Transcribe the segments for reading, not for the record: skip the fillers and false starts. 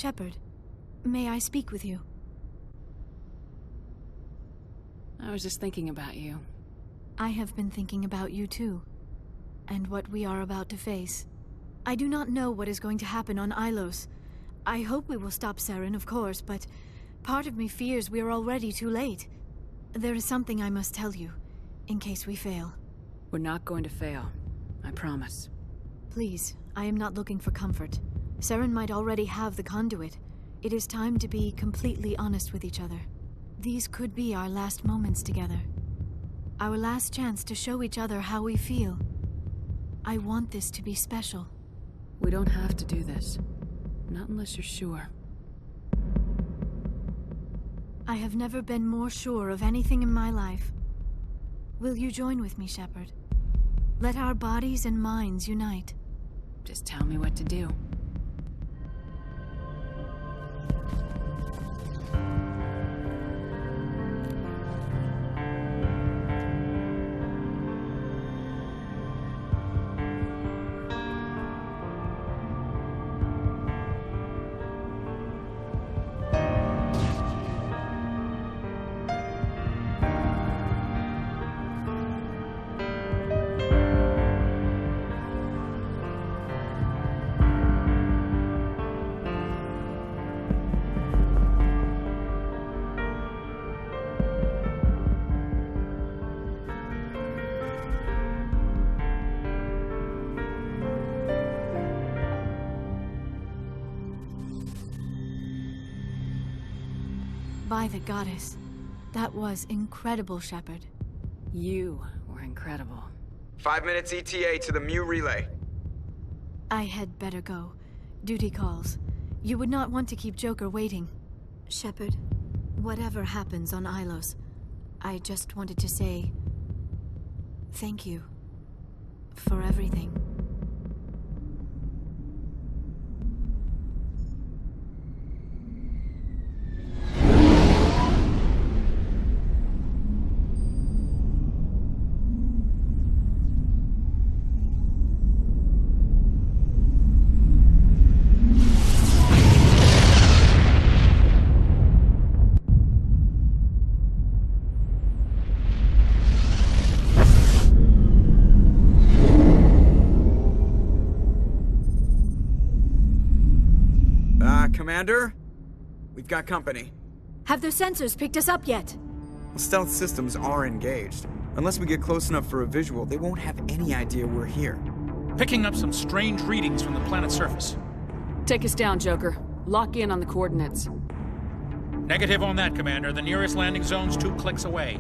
Shepard, may I speak with you? I was just thinking about you. I have been thinking about you too, and what we are about to face. I do not know what is going to happen on Ilos. I hope we will stop Saren, of course, but part of me fears we are already too late. There is something I must tell you, in case we fail. We're not going to fail. I promise. Please, I am not looking for comfort. Saren might already have the conduit. It is time to be completely honest with each other. These could be our last moments together. Our last chance to show each other how we feel. I want this to be special. We don't have to do this. Not unless you're sure. I have never been more sure of anything in my life. Will you join with me, Shepard? Let our bodies and minds unite. Just tell me what to do. By the goddess. That was incredible, Shepard. You were incredible. 5 minutes ETA to the Mu relay. I had better go. Duty calls. You would not want to keep Joker waiting. Shepard, whatever happens on Ilos, I just wanted to say thank you for everything. Commander? We've got company. Have the sensors picked us up yet? Well, stealth systems are engaged. Unless we get close enough for a visual, they won't have any idea we're here. Picking up some strange readings from the planet's surface. Take us down, Joker. Lock in on the coordinates. Negative on that, Commander. The nearest landing zone's 2 clicks away.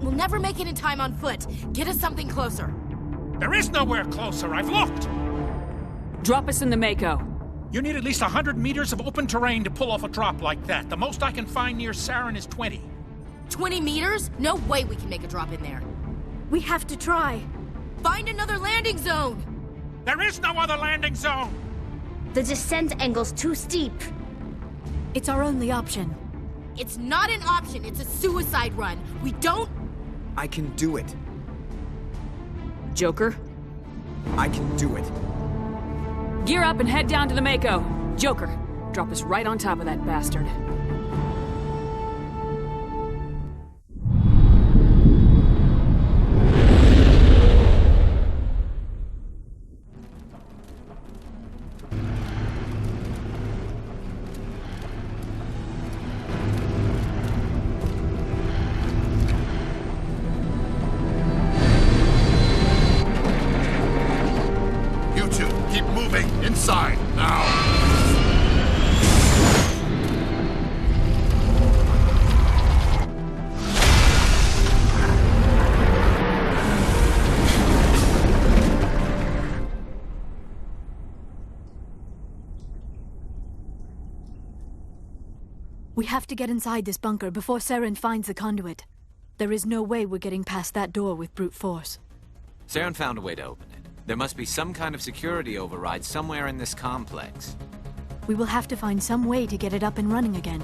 We'll never make it in time on foot. Get us something closer. There is nowhere closer. I've looked. Drop us in the Mako. You need at least 100 meters of open terrain to pull off a drop like that. The most I can find near Saren is 20. 20 meters? No way we can make a drop in there. We have to try. Find another landing zone! There is no other landing zone! The descent angle's too steep. It's our only option. It's not an option, it's a suicide run. We don't... I can do it. Joker? I can do it. Gear up and head down to the Mako. Joker, drop us right on top of that bastard. You two, keep moving inside now. We have to get inside this bunker before Saren finds the conduit. There is no way we're getting past that door with brute force. Saren found a way to open it. There must be some kind of security override somewhere in this complex. We will have to find some way to get it up and running again.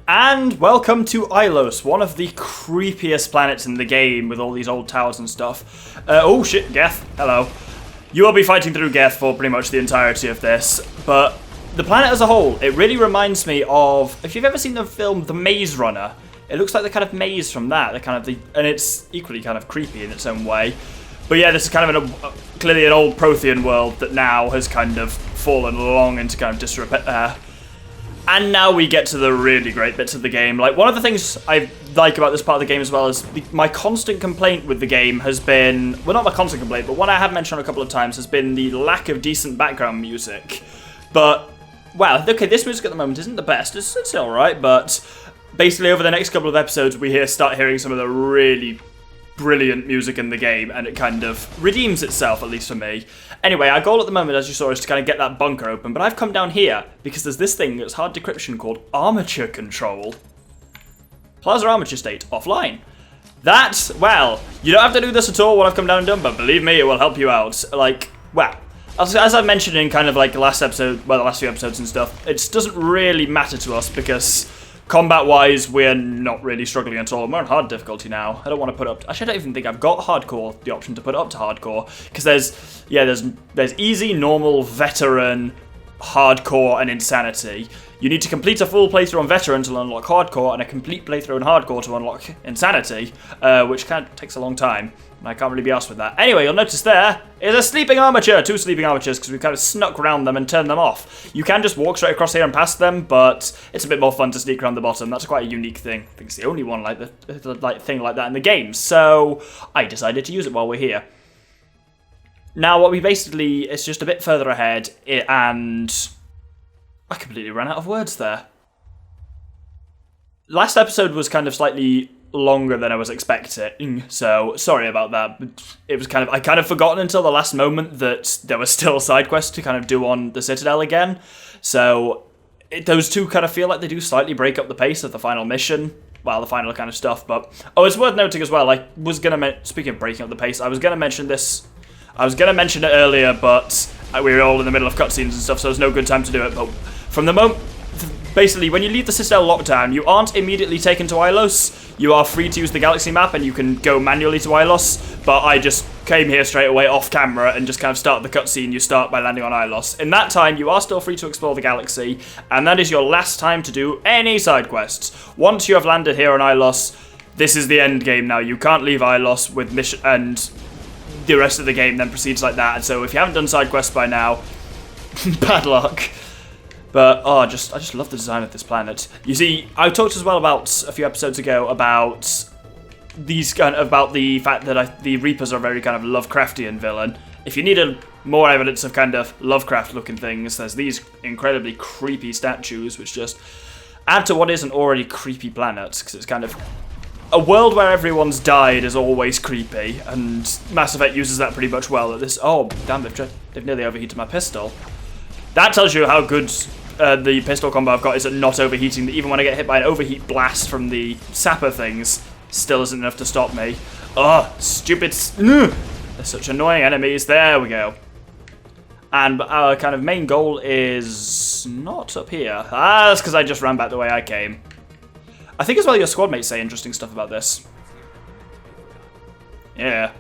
And welcome to Ilos, one of the creepiest planets in the game with all these old towers and stuff. Oh shit, Geth, hello. You will be fighting through Geth for pretty much the entirety of this, but the planet as a whole, it really reminds me of, if you've ever seen the film The Maze Runner, it looks like the kind of maze from that, and it's equally kind of creepy in its own way. But yeah, this is kind of clearly an old Prothean world that now has kind of fallen along into kind of disrepair. And now we get to the really great bits of the game. Like, one of the things I like about this part of the game as well is my constant complaint with the game has been, well, not my constant complaint, but one I have mentioned a couple of times has been the lack of decent background music. But, well, okay, this music at the moment isn't the best. It's alright, but basically over the next couple of episodes we start hearing some of the really brilliant music in the game, and it kind of redeems itself, at least for me. Anyway, our goal at the moment, as you saw, is to kind of get that bunker open, but I've come down here because there's this thing that's hard decryption called armature control. Plaza armature state offline. That, well, you don't have to do this at all, what I've come down and done, but believe me, it will help you out. Like, well, as I've mentioned in kind of like the last episode, well, the last few episodes and stuff, it doesn't really matter to us because combat-wise, we're not really struggling at all. We're on hard difficulty now. I don't want to put up... Actually, I don't even think I've got hardcore, the option to put up to hardcore. Because there's easy, normal, veteran, hardcore, and insanity. You need to complete a full playthrough on veteran to unlock hardcore, and a complete playthrough on hardcore to unlock insanity, which kind of takes a long time. And I can't really be asked with that. Anyway, you'll notice there is a sleeping armature. 2 sleeping armatures, because we've kind of snuck around them and turned them off. You can just walk straight across here and past them, but it's a bit more fun to sneak around the bottom. That's quite a unique thing. I think it's the only one thing like that in the game. So I decided to use it while we're here. Now, what we basically, it's just a bit further ahead, and I completely ran out of words there. Last episode was kind of slightly longer than I was expecting, so sorry about that. But it was I kind of forgotten until the last moment that there was still side quests to kind of do on the Citadel again. So those two kind of feel like they do slightly break up the pace of the final mission, well, the final kind of stuff. But it's worth noting as well. I was gonna speaking of breaking up the pace, I was gonna mention this. I was gonna mention it earlier, but we were all in the middle of cutscenes and stuff, so there's no good time to do it. But from the moment. Basically, when you leave the Citadel lockdown, you aren't immediately taken to Ilos. You are free to use the galaxy map, and you can go manually to Ilos. But I just came here straight away off camera and just kind of start the cutscene. You start by landing on Ilos. In that time, you are still free to explore the galaxy, and that is your last time to do any side quests. Once you have landed here on Ilos, this is the end game now. You can't leave Ilos with mission, and the rest of the game then proceeds like that. And so if you haven't done side quests by now, bad luck. But, I just love the design of this planet. You see, I talked as well about, a few episodes ago, about about the fact that the Reapers are a very kind of Lovecraftian villain. If you needed more evidence of kind of Lovecraft-looking things, there's these incredibly creepy statues, which just add to what is an already creepy planet, because it's kind of... A world where everyone's died is always creepy, and Mass Effect uses that pretty much well. At this, oh, damn, they've nearly overheated my pistol. That tells you how good the pistol combo I've got is at not overheating. Even when I get hit by an overheat blast from the sapper things, still isn't enough to stop me. Oh, stupid... They're such annoying enemies. There we go. And our kind of main goal is not up here. That's because I just ran back the way I came. I think as well your squad mates say interesting stuff about this. Yeah.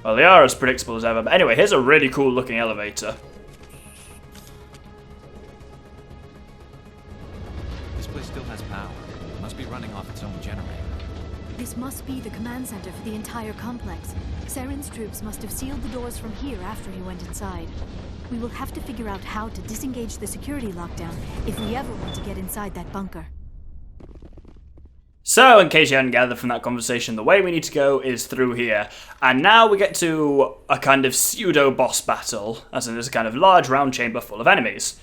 Well, they are as predictable as ever. But anyway, here's a really cool looking elevator. This place still has power. It must be running off its own generator. This must be the command center for the entire complex. Saren's troops must have sealed the doors from here after he went inside. We will have to figure out how to disengage the security lockdown if we ever want to get inside that bunker. So, in case you hadn't gathered from that conversation, the way we need to go is through here. And now we get to a kind of pseudo-boss battle, as in there's a kind of large round chamber full of enemies.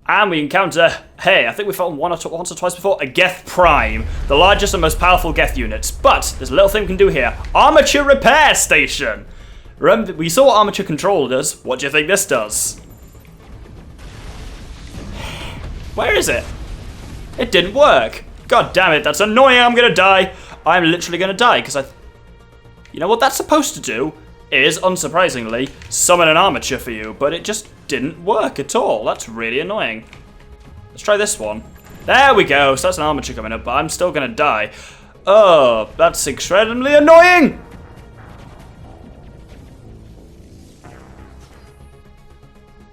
And we encounter, hey, I think we fought once or twice before, a Geth Prime, the largest and most powerful Geth units. But there's a little thing we can do here. Armature Repair Station! Remember, we saw what Armature Control does. What do you think this does? Where is it? It didn't work. God damn it, that's annoying, I'm gonna die. I'm literally gonna die, because you know what that's supposed to do is, unsurprisingly, summon an armature for you, but it just didn't work at all. That's really annoying. Let's try this one. There we go, so that's an armature coming up, but I'm still gonna die. Oh, that's incredibly annoying!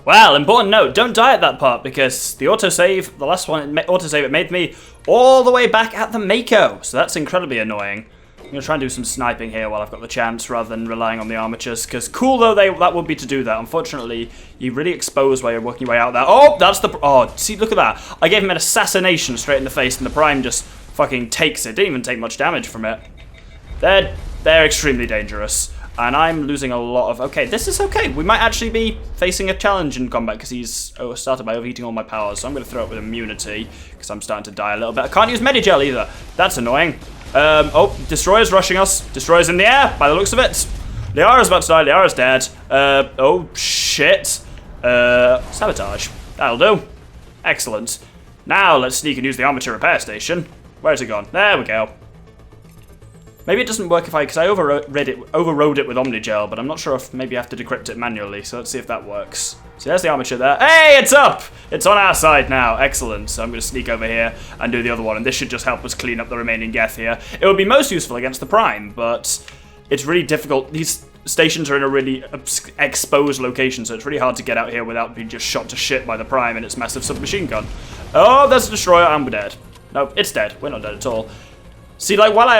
Well, important note, don't die at that part, because the autosave, the last one, autosave, it made me all the way back at the Mako, so that's incredibly annoying. I'm going to try and do some sniping here while I've got the chance, rather than relying on the armatures, because cool though that would be to do that. Unfortunately, you really expose while you're working your way out there. Oh, that's the... Oh, see, look at that. I gave him an assassination straight in the face, and the Prime just fucking takes it. Didn't even take much damage from it. They're extremely dangerous. And I'm losing a lot of... Okay, this is okay. We might actually be facing a challenge in combat because he's started by overheating all my powers. So I'm going to throw it with immunity because I'm starting to die a little bit. I can't use Medigel either. That's annoying. Oh, Destroyer's rushing us. Destroyer's in the air by the looks of it. Liara's about to die. Liara's dead. Oh, shit. Sabotage. That'll do. Excellent. Now let's sneak and use the armature repair station. Where's it gone? There we go. Maybe it doesn't work because I overrode it with Omnigel, but I'm not sure if maybe I have to decrypt it manually, so let's see if that works. So there's the armature there. Hey, it's up! It's on our side now. Excellent. So I'm going to sneak over here and do the other one, and this should just help us clean up the remaining Geth here. It would be most useful against the Prime, but it's really difficult. These stations are in a really exposed location, so it's really hard to get out here without being just shot to shit by the Prime and its massive submachine gun. Oh, there's a destroyer, and we're dead. Nope, it's dead. We're not dead at all. See, like, while I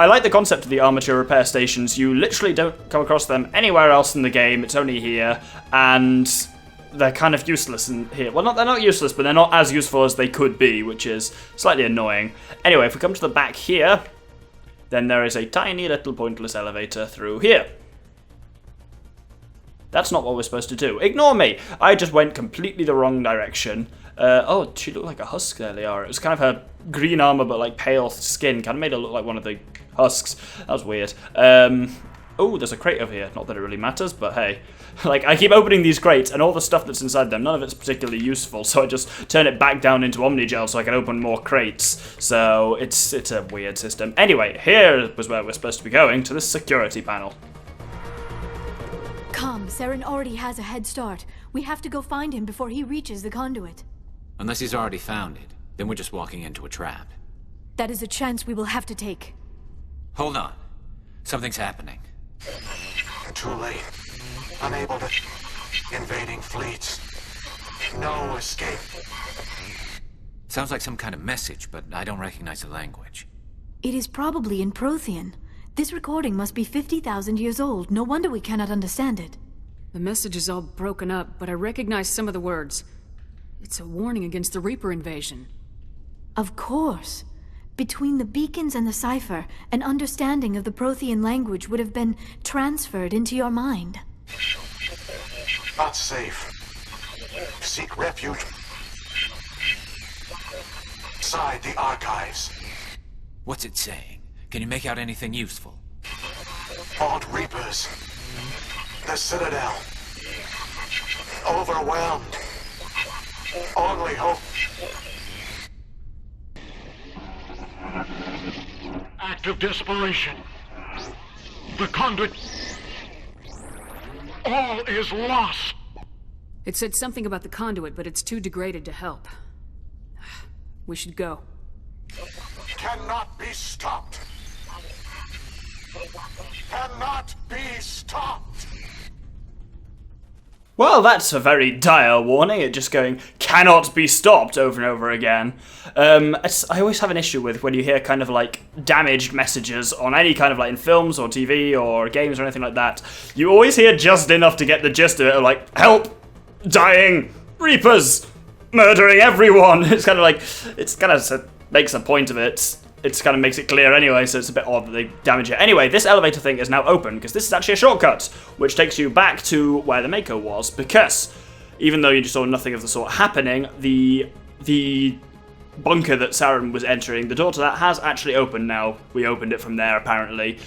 like the concept of the armature repair stations, you literally don't come across them anywhere else in the game. It's only here, and they're kind of useless in here. Well, they're not useless, but they're not as useful as they could be, which is slightly annoying. Anyway, if we come to the back here, then there is a tiny little pointless elevator through here. That's not what we're supposed to do. Ignore me. I just went completely the wrong direction. Oh, she looked like a husk there, Liara. It was kind of her green armor, but like pale skin. Kind of made her look like one of the husks. That was weird. Oh, there's a crate over here. Not that it really matters, but hey. Like, I keep opening these crates, and all the stuff that's inside them, none of it's particularly useful, so I just turn it back down into Omnigel so I can open more crates. So, it's a weird system. Anyway, here was where we're supposed to be going, to the security panel. Come, Saren already has a head start. We have to go find him before he reaches the conduit. Unless he's already found it, then we're just walking into a trap. That is a chance we will have to take. Hold on. Something's happening. Too late. Unable to... Invading fleets. No escape. Sounds like some kind of message, but I don't recognize the language. It is probably in Prothean. This recording must be 50,000 years old. No wonder we cannot understand it. The message is all broken up, but I recognize some of the words. It's a warning against the Reaper invasion. Of course. Between the beacons and the cipher, an understanding of the Prothean language would have been transferred into your mind. Not safe. Seek refuge inside the archives. What's it saying? Can you make out anything useful? Fought Reapers. The Citadel. Overwhelmed. Only hope. Act of desperation. The conduit. All is lost. It said something about the conduit, but it's too degraded to help. We should go. Cannot be stopped. Cannot be stopped. Well, that's a very dire warning. It just going, cannot be stopped over and over again. I always have an issue with when you hear kind of like damaged messages on any kind of like in films or TV or games or anything like that. You always hear just enough to get the gist of it, like, help, dying, Reapers, murdering everyone. It's kind of like, it's kind of makes a point of it. It kind of makes it clear anyway, so it's a bit odd that they damage it. Anyway, this elevator thing is now open, because this is actually a shortcut, which takes you back to where the Mako was, because even though you saw nothing of the sort happening, the bunker that Saren was entering, the door to that has actually opened now. We opened it from there, apparently,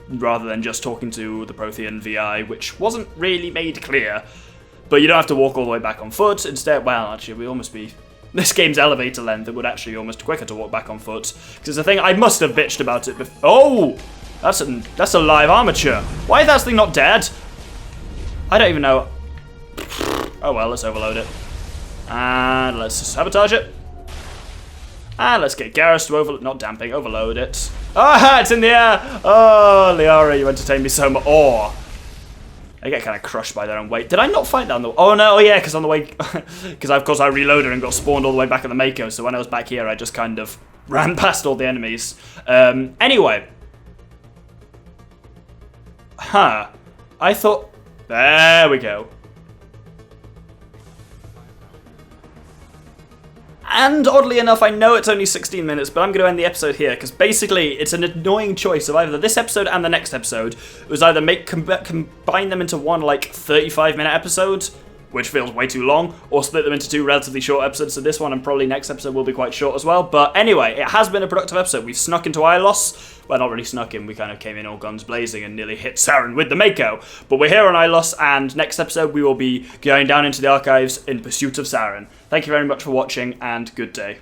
rather than just talking to the Prothean VI, which wasn't really made clear. But you don't have to walk all the way back on foot. Instead, well, actually, we almost be... This game's elevator length, it would actually be almost quicker to walk back on foot. Because it's a thing, I must have bitched about it before. Oh! That's a live armature. Why is that thing not dead? I don't even know. Oh well, let's overload it. And let's sabotage it. And let's get Garrus to not damping, overload it. Ah, it's in the air! Oh, Liara, you entertain me so much. Oh. They get kind of crushed by their own weight. Did I not fight down the... Oh, no, yeah, because on the way... Because, of course, I reloaded and got spawned all the way back at the Mako, so when I was back here, I just kind of ran past all the enemies. Anyway. Huh. I thought... There we go. And oddly enough, I know it's only 16 minutes, but I'm going to end the episode here, because basically it's an annoying choice of either this episode and the next episode. It was either combine them into one, like, 35-minute episode, which feels way too long, or split them into two relatively short episodes, so this one and probably next episode will be quite short as well. But anyway, it has been a productive episode. We've snuck into Ilos. Well, not really snuck in, we kind of came in all guns blazing and nearly hit Saren with the Mako. But we're here on Ilos, and next episode we will be going down into the archives in pursuit of Saren. Thank you very much for watching, and good day.